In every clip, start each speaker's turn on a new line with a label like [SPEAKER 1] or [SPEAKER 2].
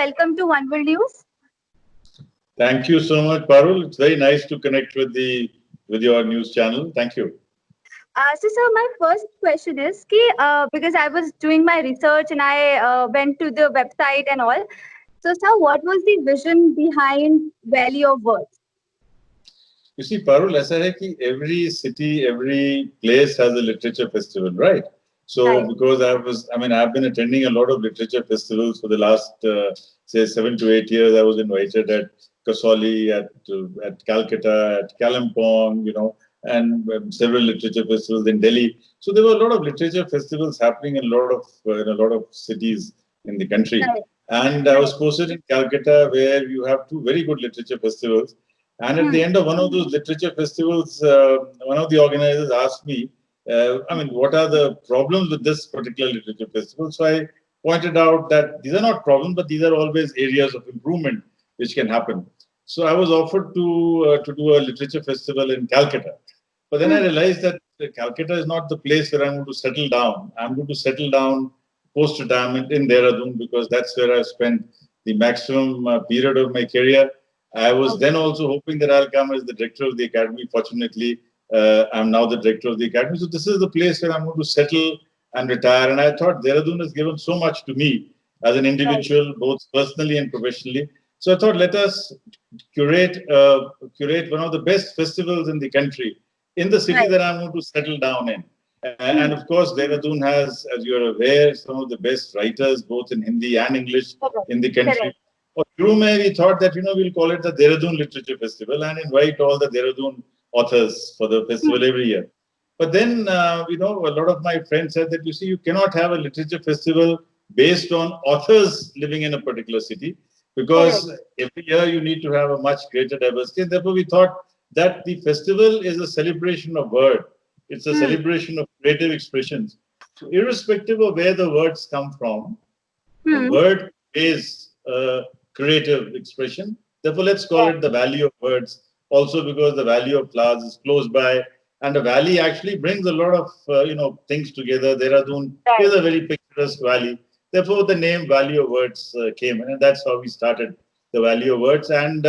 [SPEAKER 1] welcome to One World News.
[SPEAKER 2] Thank you so much, Parul. It's very nice to connect with your news channel. Thank you.
[SPEAKER 1] So, sir, my first question is, because I was doing my research and I went to the website and all. So, sir, what was the vision behind Valley of Words?
[SPEAKER 2] You see, Parul, ऐसा है कि every city, every place has a literature festival, right? So,
[SPEAKER 1] Right.
[SPEAKER 2] because I've been attending a lot of literature festivals for the last, say, 7 to 8 years. I was invited at Kasauli, at Calcutta, at Kalimpong, and several literature festivals in Delhi. So there were a lot of literature festivals happening in a lot of cities in the country.
[SPEAKER 1] Right.
[SPEAKER 2] And I was posted in Calcutta, where you have two very good literature festivals. And at the end of one of those literature festivals, one of the organizers asked me, what are the problems with this particular literature festival? So I pointed out that these are not problems, but these are always areas of improvement which can happen. So I was offered to do a literature festival in Calcutta. But then I realized that Calcutta is not the place where I'm going to settle down. I'm going to settle down post-retirement in Dehradun, because that's where I've spent the maximum period of my career. I was then also hoping that I'll come as the director of the academy. Fortunately, I'm now the director of the academy. So this is the place where I'm going to settle and retire. And I thought Dehradun has given so much to me as an individual, both personally and professionally. So I thought, let us curate one of the best festivals in the country, in the city that I'm going to settle down in. And of course, Dehradun has, as you're aware, some of the best writers, both in Hindi and English, in the country. Shuru mein we thought that, we'll call it the Dehradun Literature Festival and invite all the Dehradun authors for the festival every year. But then, a lot of my friends said that, you cannot have a literature festival based on authors living in a particular city, because every year you need to have a much greater diversity. And therefore, we thought that the festival is a celebration of word. It's a celebration of creative expressions. So irrespective of where the words come from, the word is a creative expression. Therefore, let's call it the Valley of Words. Also, because the Valley of Flowers is close by, and the valley actually brings a lot of things together. Dehradun is a very picturesque valley. Therefore, the name Valley of Words came, and that's how we started the Valley of Words. And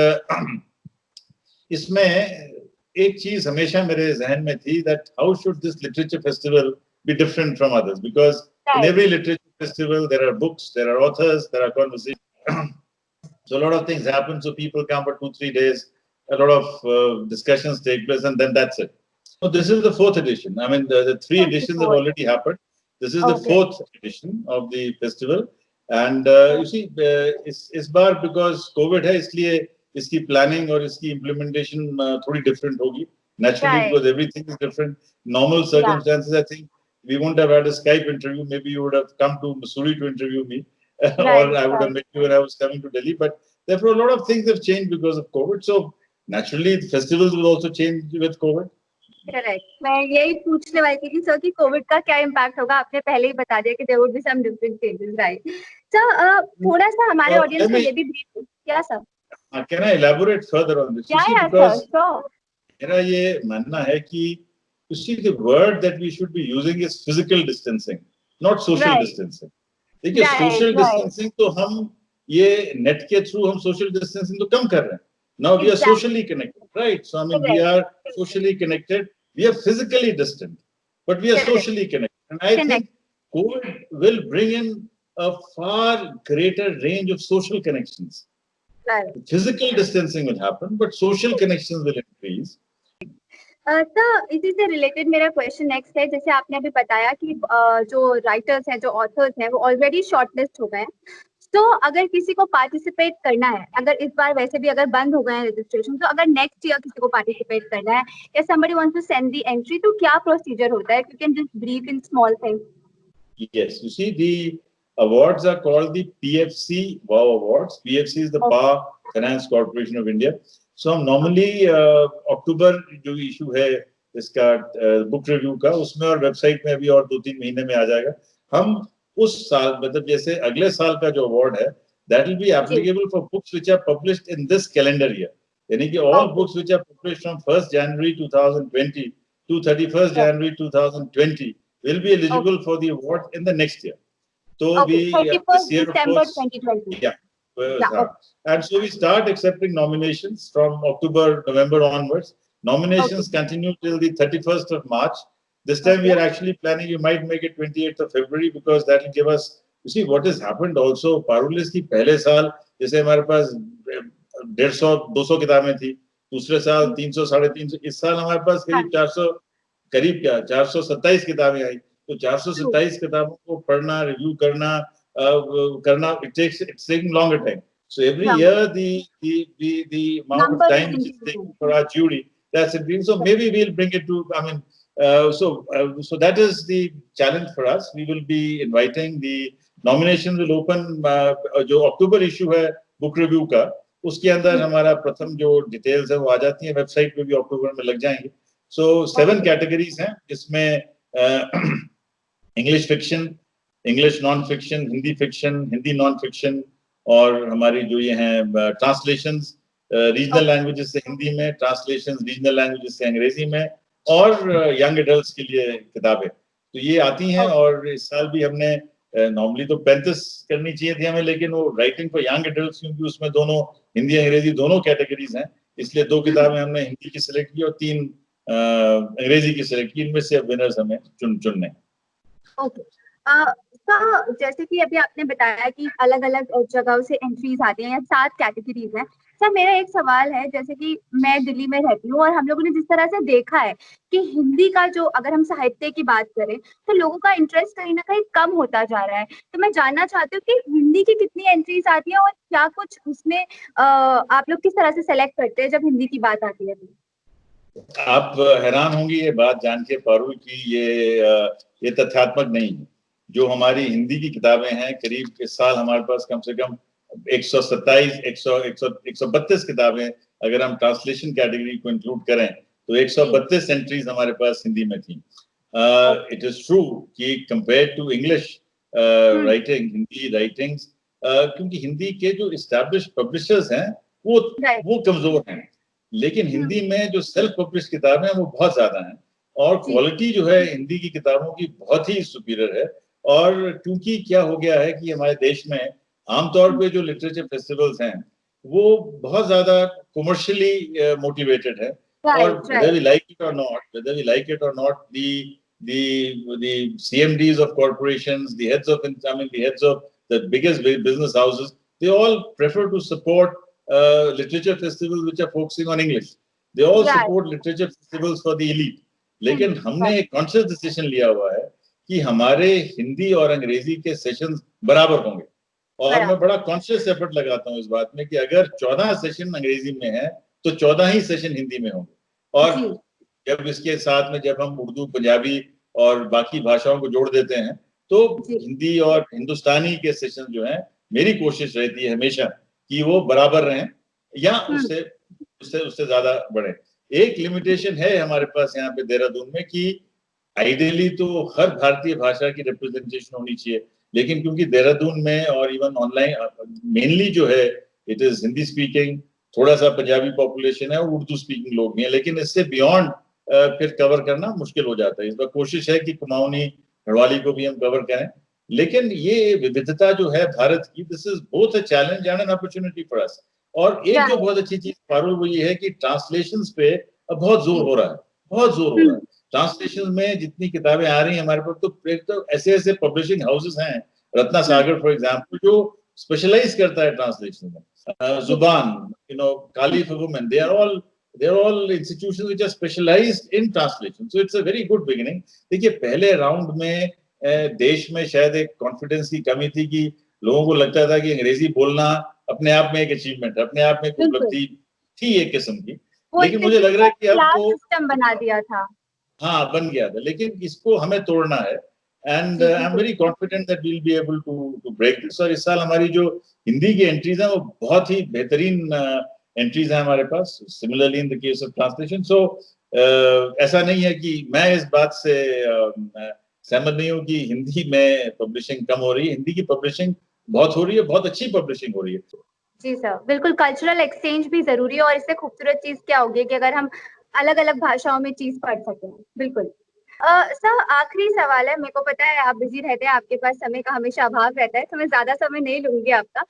[SPEAKER 2] इसमें एक चीज हमेशा मेरे जहन में थी, that how should this literature festival be different from others? Because in every literature festival, there are books, there are authors, there are conversations. So a lot of things happen. So people come for 2-3 days. A lot of discussions take place, and then that's it. So this is the 4th edition. The 3 editions have already happened. This is the 4th edition of the festival. And you see, इस बार because COVID है, इसलिए इसकी planning और इसकी implementation थोड़ी different होगी. Naturally, because everything is different. Normal circumstances, I think we wouldn't have had a Skype interview. Maybe you would have come to Missouri to interview me, or I would have met you when I was coming to Delhi. But therefore, a lot of things have changed because of COVID. So naturally, the festivals will also change with COVID.
[SPEAKER 1] Correct, मैं यही पूछने वाली थी कि sir कि Covid का क्या impact होगा. आपने पहले ही बता दिया कि there would be some different changes, right? Sir, थोड़ा सा हमारे ऑडियंस को ये भी ब्रीफ. क्या sir?
[SPEAKER 2] Can I elaborate further on this?
[SPEAKER 1] Because
[SPEAKER 2] मेरा ये मानना है कि you see, the word that we should be using is physical distancing, not social distancing. देखिए, social distancing तो हम ये नेट के थ्रू हम social distancing तो कम कर रहे हैं. Now we are socially connected, right? So we are socially connected. We are physically distant, but we are socially connected. And I think COVID will bring in a far greater range of social connections. Physical distancing will happen, but social connections will increase.
[SPEAKER 1] Sir, इसी से related मेरा question next है. जैसे आपने अभी बताया कि जो राइटर्स हैं, जो ऑथर्स हैं, वो ऑलरेडी शॉर्टलिस्ट हो गए हैं. तो अगर किसी को पार्टिसिपेट करना है, अगर इस बार वैसे भी अगर बंद हो गए हैं रजिस्ट्रेशन, तो अगर नेक्स्ट ईयर किसी को पार्टिसिपेट करना है या somebody wants to send the entry, तो क्या प्रोसीजर होता है? You can just brief in small things.
[SPEAKER 2] Yes, you see, the awards are called the PFC WOW Awards. PFC is the Power Finance Corporation of India. So हम normally अक्टूबर जो issue है इसका book review का, उसमें और website में अभी और 2-3 महीने में आ जाएगा. हम उस साल, मतलब जैसे अगले साल का जो अवार्ड है, that will be applicable for books which are published in this calendar year. यानी कि all books which are published from 1st January 2020 to 31st January 2020 will be eligible for the award in the next year. So we
[SPEAKER 1] 31st December 2020.
[SPEAKER 2] Yeah, And so we start accepting nominations from October, November onwards. Nominations continue till the 31st of March. This time we are actually planning, you might make it 28th of February because that will give us, you see what has happened also, Parul is की पहले साल जैसे हमारे पास 150-200 किताबें थी, दूसरे साल 300 350, इस साल हमारे पास करीब 400, करीब क्या 427 किताबें आई, तो 427 किताबों को पढ़ना, रिव्यू करना, it's taking longer time. So every year the amount of time which is taken for our jury, that's it. So maybe we'll bring it to, I mean, so that is the challenge for us. We will be inviting, the nominations will open, जो October issue है book review का, उसके अंदर हमारा प्रथम जो details है वो आ जाती है, website पे भी October में लग जाएंगे. So 7 categories हैं जिसमें English fiction, English non fiction, Hindi fiction, Hindi non fiction, और हमारी जो ये हैं ट्रांसलेशंस रीजनल लैंग्वेजेस से हिंदी में, ट्रांसलेशंस रीजनल लैंग्वेजेस से अंग्रेजी में, और यंग एडल्ट्स के लिए किताबें, तो ये आती हैं. और इस साल भी हमने नॉर्मली तो 35 करनी चाहिए थी हमें, लेकिन वो राइटिंग फॉर यंग एडल्ट्स, क्योंकि उसमें दोनों हिंदी अंग्रेजी दोनों कैटेगरीज हैं, इसलिए 2 किताबें हमने हिंदी की सिलेक्ट की और 3 अंग्रेजी की सिलेक्ट की. इनमें से अब विनर्स हमें चुनने.
[SPEAKER 1] ओके, तो जैसे कि अभी आपने बताया कि अलग अलग जगहों से एंट्रीज आती हैं, या 7 कैटेगरीज हैं. सर मेरा एक सवाल है, जैसे कि मैं दिल्ली में रहती हूँ और हम लोगों ने जिस तरह से देखा है कि हिंदी का जो, अगर हम साहित्य की बात करें तो लोगों का इंटरेस्ट कहीं ना कहीं कम होता जा रहा है. तो मैं जानना चाहती हूँ कि हिंदी की कितनी एंट्रीज आती है और क्या कुछ उसमें आप लोग किस तरह से सेलेक्ट करते हैं जब हिंदी की बात आती है.
[SPEAKER 2] आप हैरान होंगी ये बात जान के पारुल की, ये तथ्यात्मक नहीं है. जो हमारी हिंदी की किताबें हैं, करीब इस साल हमारे पास कम से कम 132 किताबें, अगर हम ट्रांसलेशन कैटेगरी को इंक्लूड करें तो 132 एंट्रीज हमारे पास हिंदी में थी. इट इज ट्रू कि compare to English writing, Hindi writings, क्योंकि हिंदी के जो एस्टैब्लिश्ड पब्लिशर्स हैं वो कमजोर हैं, लेकिन हिंदी में जो सेल्फ पब्लिश किताबें हैं वो बहुत ज्यादा हैं, और क्वालिटी जो है हिंदी की किताबों की बहुत ही सुपीरियर है. और क्योंकि क्या हो गया है कि हमारे देश में आमतौर पे जो लिटरेचर फेस्टिवल्स हैं वो बहुत ज्यादा कमर्शियली मोटिवेटेड है, और whether we like it or not, the CMDs of corporations, the heads of the biggest business houses, they all prefer to support literature festivals which are focusing on English. They all support literature festivals for the elite. लेकिन हमने एक conscious decision लिया हुआ है कि हमारे हिंदी और अंग्रेजी के सेशंस बराबर होंगे, और मैं बड़ा कॉन्शियस एफर्ट लगाता हूँ इस बात में कि अगर 14 सेशन अंग्रेजी में है तो 14 ही सेशन हिंदी में होंगे. और जब इसके साथ में जब हम उर्दू, पंजाबी और बाकी भाषाओं को जोड़ देते हैं तो हिंदी और हिंदुस्तानी के सेशन जो हैं, मेरी कोशिश रहती है हमेशा कि वो बराबर रहें या उससे ज्यादा बढ़े. एक लिमिटेशन है हमारे पास यहाँ पे देहरादून में कि आइडियली तो हर भारतीय भाषा की रिप्रेजेंटेशन होनी चाहिए, लेकिन क्योंकि देहरादून में और इवन ऑनलाइन मेनली जो है इट इज हिंदी स्पीकिंग, थोड़ा सा पंजाबी पॉपुलेशन है और उर्दू स्पीकिंग लोग भी हैं, लेकिन इससे बियॉन्ड फिर कवर करना मुश्किल हो जाता है. इस बार कोशिश है कि कुमाऊनी, गढ़वाली को भी हम कवर करें, लेकिन ये विविधता जो है भारत की, this is both a challenge and an opportunity for us. और एक जो बहुत अच्छी चीज पारुल वो ये है कि ट्रांसलेशंस पे अब बहुत जोर हो रहा है, ट्रांसलेशन में जितनी किताबें आ रही हैं हमारे पास, तो ऐसे पब्लिशिंग हाउसेस हैं, रत्ना सागर फॉर एग्जांपल, जो स्पेशलाइज करता है ट्रांसलेशन में. Zubaan, Kali for women, they are all institutions which are specialized in translation, so it's a very good beginning. देखिए पहले राउंड में देश में शायद एक कॉन्फिडेंस की कमी थी कि लोगों को लगता था कि अंग्रेजी बोलना अपने आप में एक अचीवमेंट है, अपने आप में एक उपलब्धि थी एक किस्म की, लेकिन मुझे लग रहा है कि अब तो
[SPEAKER 1] सिस्टम बना दिया था.
[SPEAKER 2] हाँ, बन गया था, लेकिन इसको हमें तोड़ना है, and I am very confident that we will be able to break this. और इस साल हमारी जो हिंदी की एंट्रीज हैं वो बहुत ही बेहतरीन एंट्रीज हैं हमारे पास, similarly in the case of translation. So ऐसा नहीं है कि मैं इस बात से सहमत नहीं हूँ कि हिंदी में पब्लिशिंग कम हो रही है. हिंदी की पब्लिशिंग बहुत हो रही है, बहुत अच्छी पब्लिशिंग हो रही है.
[SPEAKER 1] जी सर, बिल्कुल. कल्चरल एक्सचेंज भी जरूरी है, और इससे खूबसूरत चीज क्या होगी कि अगर हम अलग अलग भाषाओं में चीज पढ़ सकें. बिल्कुल. सर आखिरी सवाल है, मेरे को पता है आप बिजी रहते हैं, आपके पास समय का हमेशा अभाव रहता है, तो मैं ज्यादा समय नहीं लूंगी आपका।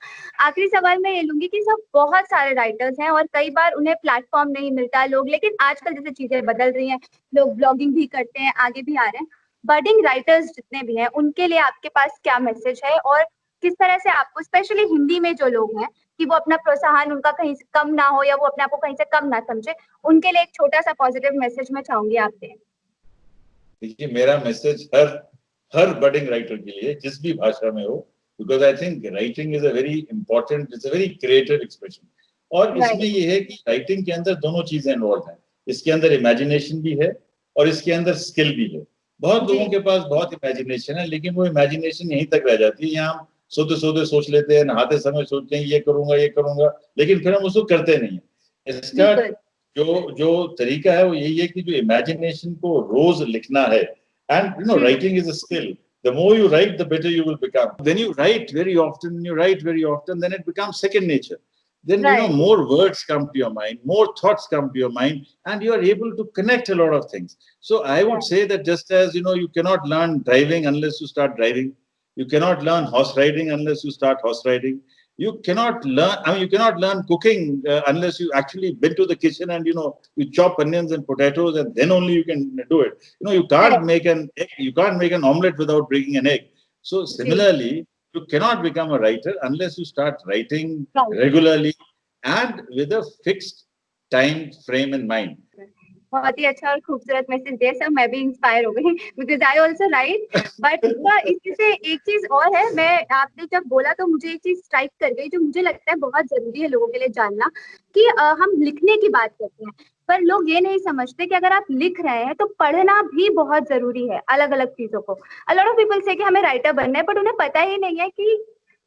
[SPEAKER 1] आखिरी सवाल मैं ये लूंगी कि सब बहुत सारे राइटर्स हैं और कई बार उन्हें प्लेटफॉर्म नहीं मिलता लोग, लेकिन आजकल जैसे चीजें बदल रही हैं, लोग ब्लॉगिंग भी करते हैं, आगे भी आ रहे हैं। बडिंग राइटर्स जितने भी हैं उनके लिए आपके पास क्या मैसेज है, और किस तरह से आपको स्पेशली हिंदी में जो लोग हैं कि वो अपना प्रोत्साहन उनका कहीं से कम ना हो या वो अपने आप को कहीं से कम ना समझे, उनके लिए एक छोटा सा पॉजिटिव मैसेज मैं चाहूंगी आप दें।
[SPEAKER 2] देखिए, मेरा मैसेज हर बडिंग राइटर के लिए जिस भी भाषा में हो, because I think writing is a very important, it's a very creative expression. और इसमें ये है कि राइटिंग के अंदर दोनों चीजें इन्वॉल्व हैं। इसके अंदर इमेजिनेशन भी है और इसके अंदर स्किल भी है। बहुत लोगों के पास बहुत इमेजिनेशन है, लेकिन वो इमेजिनेशन यहीं तक रह जाती है। यहाँ हम सोते सोते सोच लेते हैं, नहाते समय सोचते हैं ये करूंगा, लेकिन फिर हम उसको करते नहीं है। इसका जो तरीका है वो यही है कि जो इमेजिनेशन को रोज लिखना है। And writing is a skill. The more you write, the better you will become. When you write very often, then it becomes second nature. Then more words come to your mind, more thoughts come to your mind, and you are able to connect a lot of things. So I would say that just as you cannot learn driving unless you start driving, you cannot learn horse riding unless you start horse riding. You cannot learn cooking unless you actually been to the kitchen and you chop onions and potatoes, and then only you can do it. You can't make an omelette without breaking an egg. So similarly, you cannot become a writer unless you start writing regularly and with a fixed time frame in mind.
[SPEAKER 1] बहुत ही अच्छा और खूबसूरत message दिया sir, मैं भी inspire हो गई because I also right. But इसी से एक चीज और है, मैं आपने जब बोला तो मुझे एक चीज स्ट्राइक कर गई जो मुझे लगता है बहुत जरूरी है लोगों के लिए जानना, कि हम लिखने की बात करते हैं पर लोग ये नहीं समझते कि अगर आप लिख रहे हैं तो पढ़ना भी बहुत जरूरी है अलग अलग चीजों को। अ लॉट ऑफ पीपल से कि हमें राइटर बनना है, बट उन्हें पता ही नहीं है कि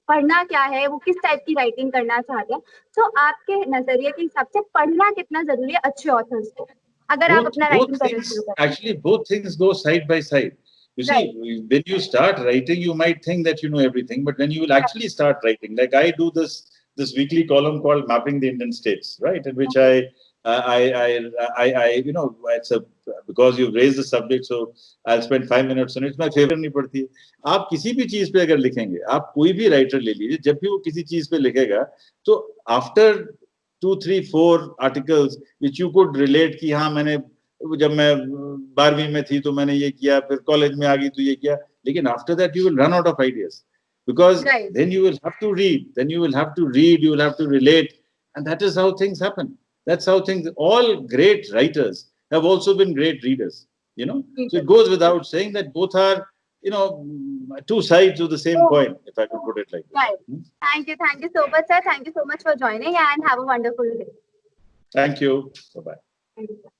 [SPEAKER 1] पढ़ना क्या है, वो किस टाइप की राइटिंग करना चाहते हैं। तो आपके नजरिए के हिसाब से पढ़ना कितना जरूरी है अच्छे ऑथर्स को, अगर आप अपना राइटिंग करना शुरू करें?
[SPEAKER 2] Actually, both things go side by side. You see, when you start writing, you might think that you know everything, but when you will actually start writing, like I do this weekly column called Mapping the Indian States, right, in which I it's because you've raised the subject, so I'll spend 5 minutes on it. It's my favorite. नहीं पड़ती है। आप किसी भी चीज पे अगर लिखेंगे, आप कोई भी राइटर ले लीजिए, जब भी वो किसी चीज पे लिखेगा, तो after 2, 3, 4 articles which you could relate कि हाँ मैंने जब मैं 12वीं में थी तो मैंने ये किया, फिर कॉलेज में आ गई तो ये किया, लेकिन after that you will run out of ideas, because then you will have to read, you will have to relate, and that is how things happen. That's how things, all great writers have also been great readers, so it goes without saying that both are two sides of the same coin, if I could put it like that.
[SPEAKER 1] Thank you so much sir, thank you so much for joining and have a wonderful day.
[SPEAKER 2] Thank you. Bye bye.
[SPEAKER 1] Thank you.